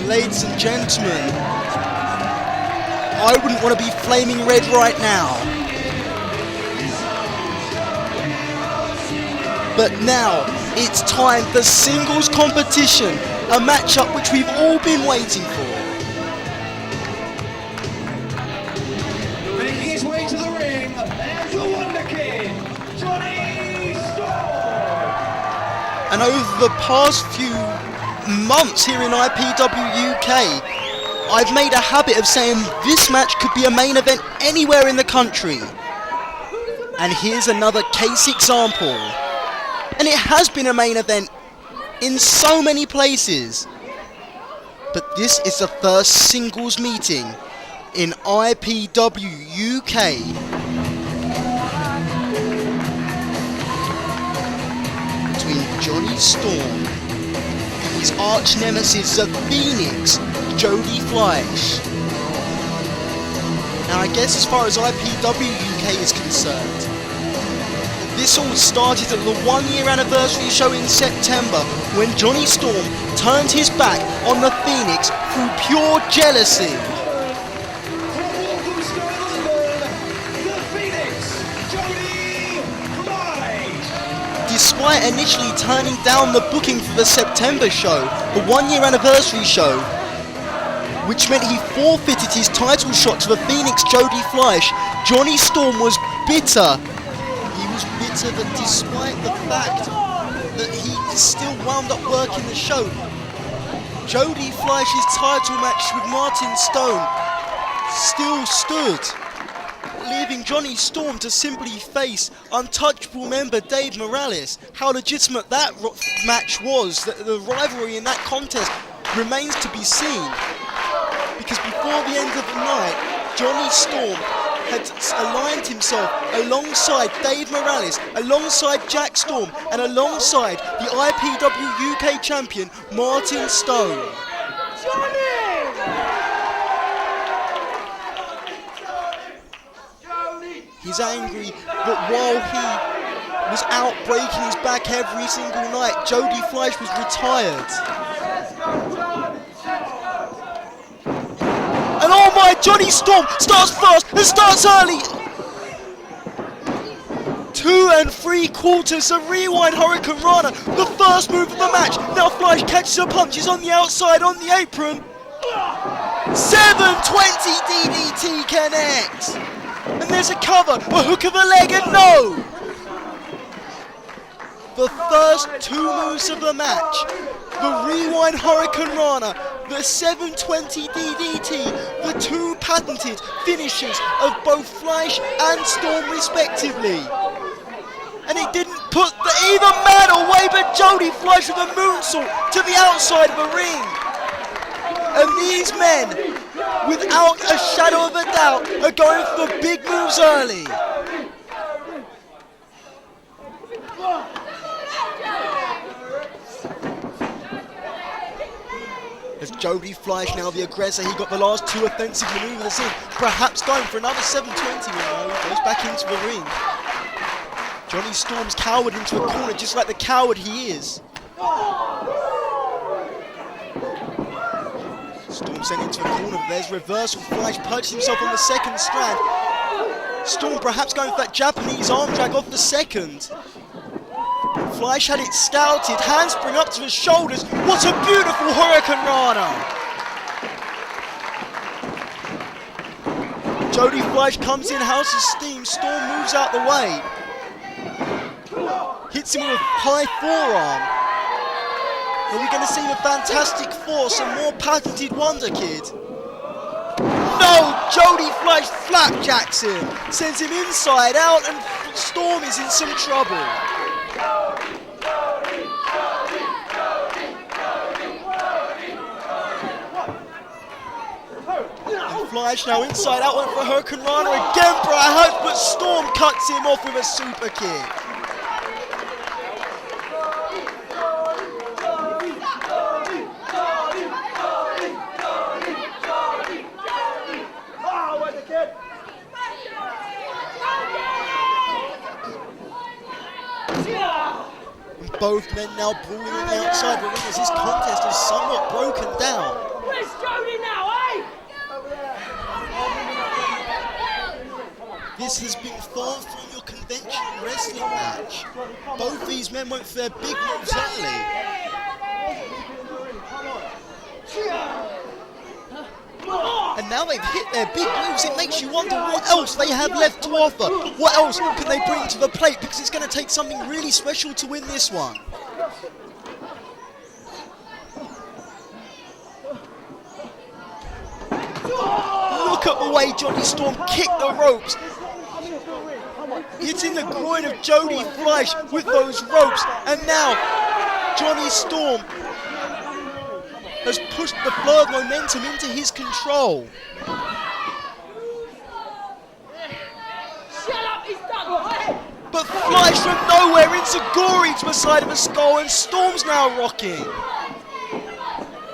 Ladies and gentlemen, I wouldn't want to be flaming red right now. But now, it's time for singles competition, a matchup which we've all been waiting for. Making his way to the ring, there's the Wonderkid Jonny Storm. And over the past few months here in IPW UK, I've made a habit of saying this match could be a main event anywhere in the country. And here's another case example. And it has been a main event in so many places. But this is the first singles meeting in IPW UK. Between Jonny Storm and his arch nemesis, the Phoenix, Jody Fleisch. Now I guess as far as IPW UK is concerned, this all started at the 1-year anniversary show in September when Jonny Storm turned his back on the Phoenix through pure jealousy. Despite initially turning down the booking for the September show, the 1-year anniversary show, which meant he forfeited his title shot to the Phoenix Jody Fleisch, Jonny Storm was bitter. He was bitter that despite the fact that he still wound up working the show, Jody Fleisch's title match with Martin Stone still stood, leaving Jonny Storm to simply face untouchable member Dave Morales. How legitimate that match was, the rivalry in that contest remains to be seen. Because before the end of the night, Jonny Storm had aligned himself alongside Dave Morales, alongside Jack Storm, and alongside the IPW UK champion, Martin Stone. He's angry that while he was out breaking his back every single night, Jody Fleisch was retired. And oh my, Jonny Storm starts fast and starts early. 2 3/4, a rewind Hurricane Rana, the first move of the match. Now Fleisch catches a punch, he's on the outside, on the apron. 720 DDT connects. And there's a cover, a hook of a leg, and no! The first 2 moves of the match, the rewind Hurricane Rana, the 720 DDT, the 2 patented finishes of both Fleisch and Storm respectively. And it didn't put the either man away, but Jody Fleisch with a moonsault to the outside of the ring. And these men, without a shadow of a doubt, are going for the big moves early. As Jody Fleisch now the aggressor, he got the last 2 offensive maneuvers in, perhaps going for another 720 now, he goes back into the ring. Jonny Storm's cowered into a corner just like the coward he is. Storm sent into a corner, there's reversal, Fleisch perches himself on the second strand. Storm perhaps going for that Japanese arm drag off the second. Fleisch had it scouted, handspring up to his shoulders. What a beautiful Hurricane Rana! Jody Fleisch comes in, house of steam, Storm moves out the way. Hits him with a high forearm. Are we going to see the Fantastic Force and more patented Wonderkid? No! Jody Fleisch flapjacks him, sends him inside out, and Storm is in some trouble. And Fleisch now inside out, went for a Hurricane Rana again for a hook, but Storm cuts him off with a super kick. Both men now brawling on the outside of the ring as this contest is somewhat broken down. This has been far from your conventional wrestling match. Both these men went for their big moves early. And now they've hit their big moves, it makes you wonder what else they have left to offer. What else can they bring to the plate? Because it's going to take something really special to win this one. Look at the way Jonny Storm kicked the ropes. Hitting the groin of Jody Fleisch with those ropes. And now Jonny Storm has pushed the flow of momentum into his control. But Fleisch from nowhere enziguri to the side of the skull, and Storm's now rocking.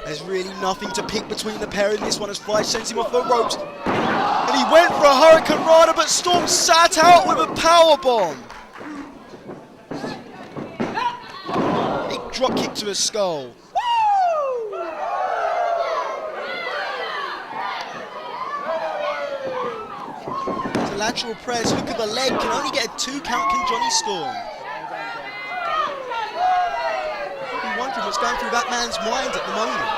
There's really nothing to pick between the pair in this one as Fleisch sends him off the ropes. And he went for a Hurricane Rana, but Storm sat out with a powerbomb. Big drop kick to the skull. It's a lateral press, hook of the leg, can only get a 2 count, can Jonny Storm. I'm wondering what's going through that man's mind at the moment.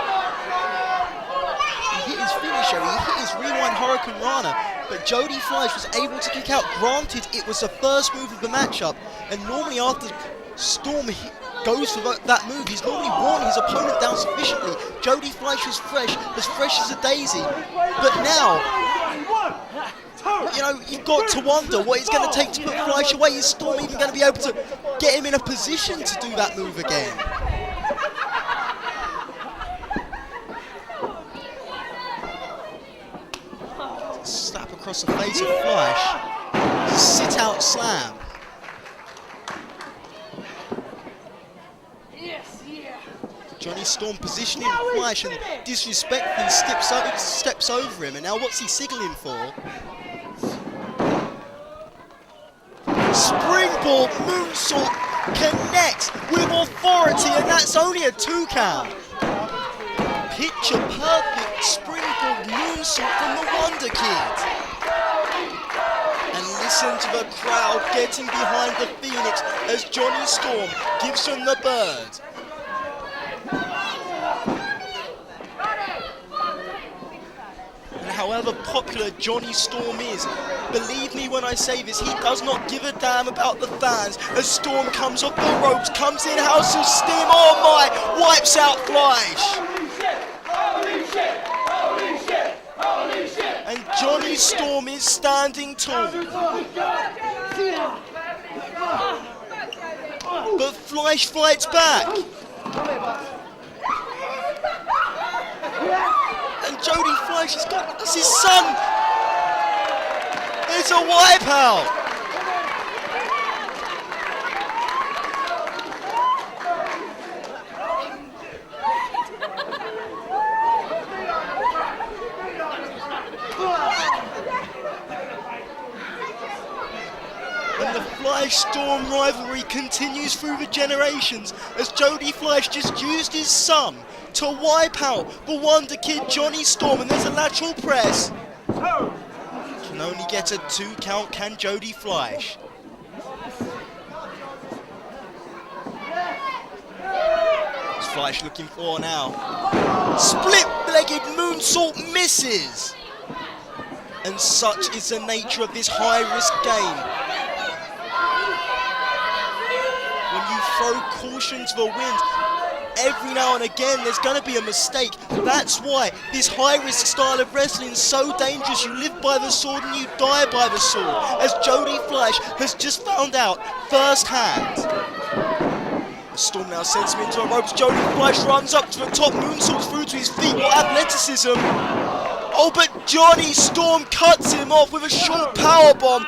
He hit his finisher, he hit his rewind Hurricane Rana, but Jody Fleisch was able to kick out. Granted, it was the first move of the matchup, and normally after Storm goes for that move, he's normally worn his opponent down sufficiently. Jody Fleisch was fresh as a daisy, but now, you know, you've got to wonder what it's going to take to put Fleisch away. Is Storm even going to be able to get him in a position to do that move again? Slap across the face of Fleisch. Sit out slam. Jonny Storm positioning Fleisch and disrespectfully steps over him. And now what's he signaling for? Springboard moonsault connects with authority, and that's only a 2 count. Picture perfect springboard moonsault from the Wonderkid. And listen to the crowd getting behind the Phoenix as Jonny Storm gives him the bird. And however popular Jonny Storm is, believe me when I say this, he does not give a damn about the fans as Storm comes off the ropes, comes in House of Steam, oh my, wipes out Fleisch. And Jonny Storm is standing tall. But Fleisch fights back. And Jody Fleisch has got, that's his son. It's a wipeout. And the Fleisch-Storm rivalry continues through the generations as Jody Fleisch just used his son to wipe out the Wonderkid Jonny Storm, and there's a lateral press. Can only get a 2 count, can Jody Fleisch. What's Fleisch looking for now? Split-legged moonsault misses. And such is the nature of this high-risk game. When you throw caution to the wind, every now and again there's going to be a mistake. That's why this high-risk style of wrestling is so dangerous. You live by the sword and you die by the sword, as Jody Fleisch has just found out firsthand. The Storm now sends him into the ropes. Jody Fleisch runs up to the top, moonsaults through to his feet. What athleticism! Oh, but Jonny Storm cuts him off with a short powerbomb.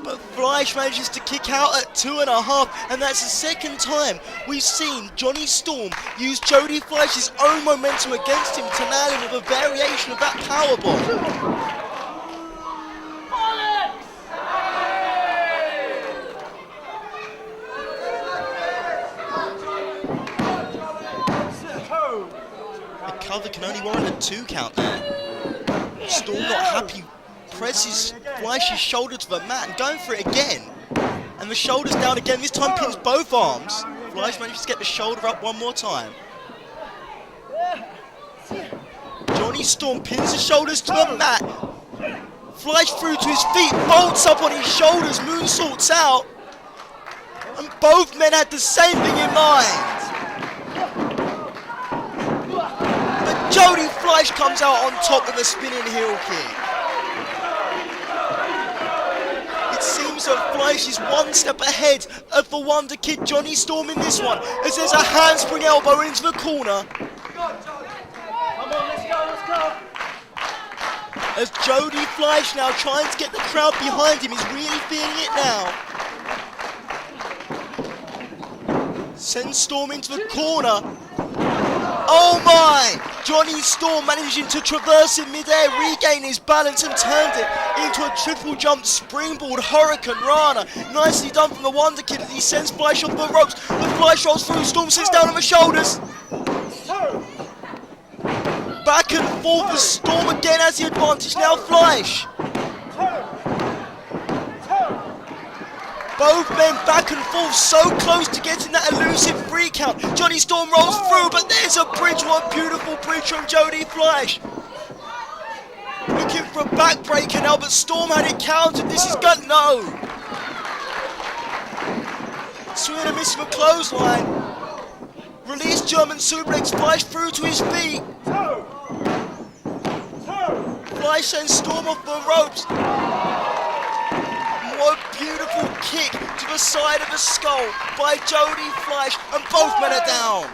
But Fleisch manages to kick out at 2.5, and that's the second time we've seen Jonny Storm use Jody Fleisch's own momentum against him to nail him with a variation of that powerbomb. The cover can only warrant a 2 count there. Storm not happy, presses Fleisch's shoulder to the mat and going for it again. And the shoulder's down again, this time pins both arms. Fleisch manages to get the shoulder up one more time. Jonny Storm pins the shoulders to the mat. Fleisch through to his feet, bolts up on his shoulders, moonsaults out. And both men had the same thing in mind. But Jody Fleisch comes out on top with a spinning heel kick. It seems that Fleisch is one step ahead of the Wonderkid Jonny Storm in this one, as there's a handspring elbow into the corner. As Jody Fleisch now trying to get the crowd behind him, he's really feeling it now. Sends Storm into the corner. Oh my! Jonny Storm managing to traverse in midair, regain his balance and turned it into a triple jump springboard Hurricane Rana. Nicely done from the Wonderkid as he sends Fleisch off the ropes. The Fleisch rolls through, Storm sits down on the shoulders. Back and forth, the Storm again has the advantage, now Fleisch. Both men back and forth, so close to getting that elusive 3 count. Jonny Storm rolls through, but there's a bridge, what a beautiful bridge from Jody Fleisch. Looking for a backbreaker now, but Storm had it countered, this is good, no. Swing and a miss from a clothesline. Release German suplex, Fleisch through to his feet. Fleisch sends Storm off the ropes. What a beautiful kick to the side of the skull by Jody Fleisch, and both men are down.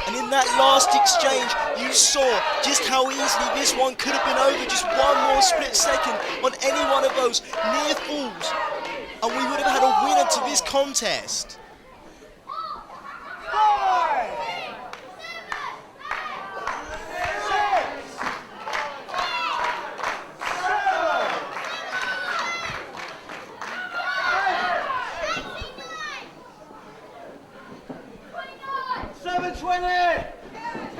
And in that last exchange, you saw just how easily this one could have been over, just one more split second on any one of those near falls, and we would have had a winner to this contest.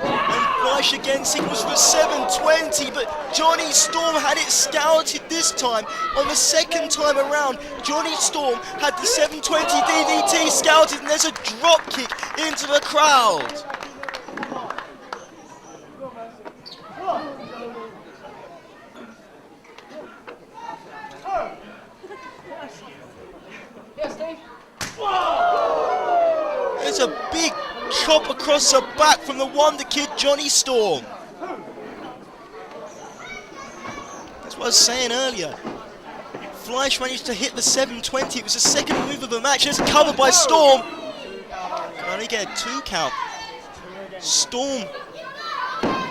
And Fleisch again signals for 720, but Jonny Storm had it scouted this time. On the second time around, Jonny Storm had the 720 DDT scouted, and there's a drop kick into the crowd. There's a big chop across the back from the Wonderkid Jonny Storm. That's what I was saying earlier. Fleisch managed to hit the 720. It was the second move of the match. It's covered by Storm. Can only get a 2 count. Storm,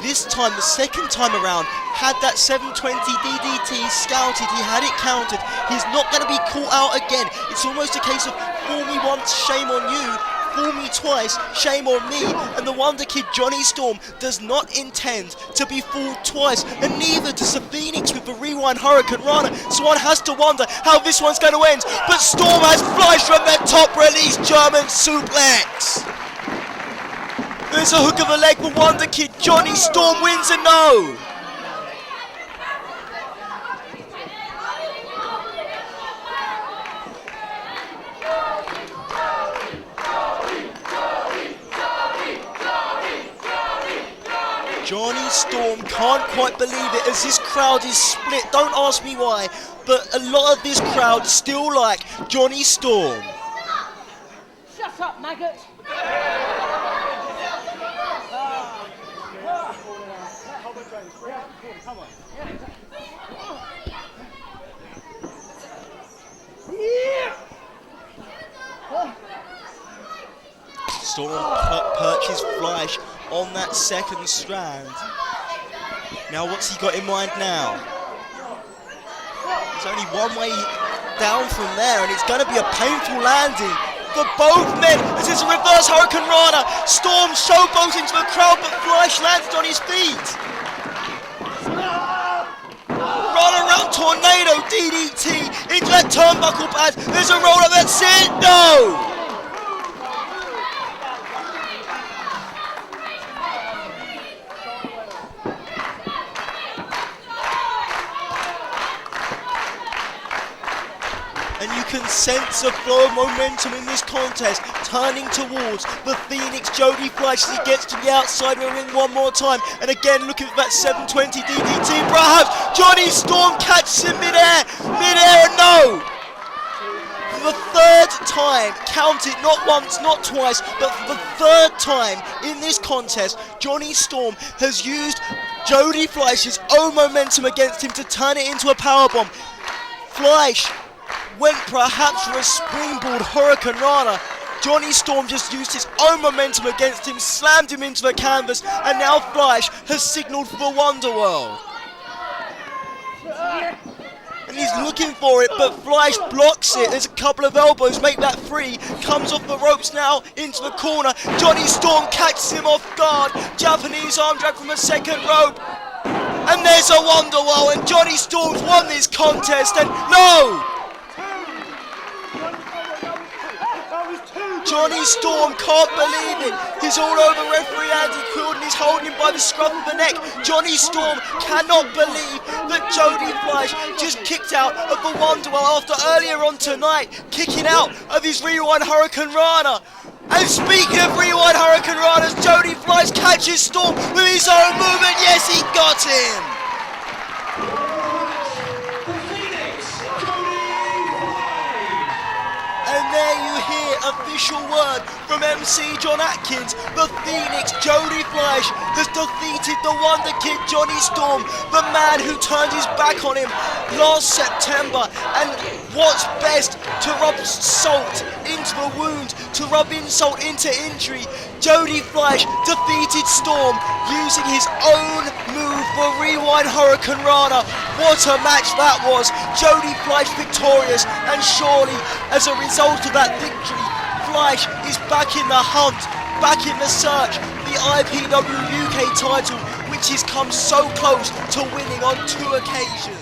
this time, the second time around, had that 720 DDT scouted. He had it counted. He's not going to be caught out again. It's almost a case of fool me once, shame on you. Fool me twice, shame on me. And the Wonderkid Jonny Storm does not intend to be fooled twice, and neither does the Phoenix with the rewind Hurricane Rana. So one has to wonder how this one's going to end. But Storm has Fleisch from the top, release German suplex. There's a hook of a leg for Wonderkid. Jonny Storm wins a no. Jonny Storm can't quite believe it as this crowd is split. Don't ask me why, but a lot of this crowd still like Jonny Storm. Shut up, maggot! Storm perches Fleisch on that second strand. Now what's he got in mind now? There's only one way down from there, and it's going to be a painful landing for both men as it's a reverse Hurricane Rana. Storm showboats into the crowd, but Fleisch landed on his feet. Run around tornado DDT into that turnbuckle pad. There's a roll up, that's it, no! And you can sense a flow of momentum in this contest, turning towards the Phoenix Jody Fleisch as he gets to the outside of the ring one more time. And again, looking for that 720 DDT. Perhaps Jonny Storm catches him midair, and no! For the third time, count it, not once, not twice, but for the third time in this contest, Jonny Storm has used Jody Fleisch's own momentum against him to turn it into a powerbomb. Fleisch went perhaps for a springboard Hurricane Rana. Jonny Storm just used his own momentum against him, slammed him into the canvas, and now Fleisch has signalled for the Wonderworld. And he's looking for it, but Fleisch blocks it. There's a couple of elbows, make that free. Comes off the ropes now into the corner. Jonny Storm catches him off guard. Japanese arm drag from the second rope. And there's a Wonderworld, and Jonny Storm's won this contest, and no! Jonny Storm can't believe it. He's all over referee Andy Quilden. He's holding him by the scruff of the neck. Jonny Storm cannot believe that Jody Fleisch just kicked out of the Wonderworld after earlier on tonight kicking out of his Rewind Hurricane Rana. And speaking of Rewind Hurricane Ranas, Jody Fleisch catches Storm with his own move, and yes, he got him. And there you hear official word from MC John Atkins. The Phoenix Jody Fleisch has defeated the Wonderkid Jonny Storm, the man who turned his back on him last September. And what's best, to rub salt into the wound, to rub insult into injury. Jody Fleisch defeated Storm using his own move for Rewind Hurricane Rana. What a match that was. Jody Fleisch victorious, and surely as a result of that victory, Fleisch is back in the hunt, back in the search, the IPW UK title, which he's come so close to winning on 2 occasions.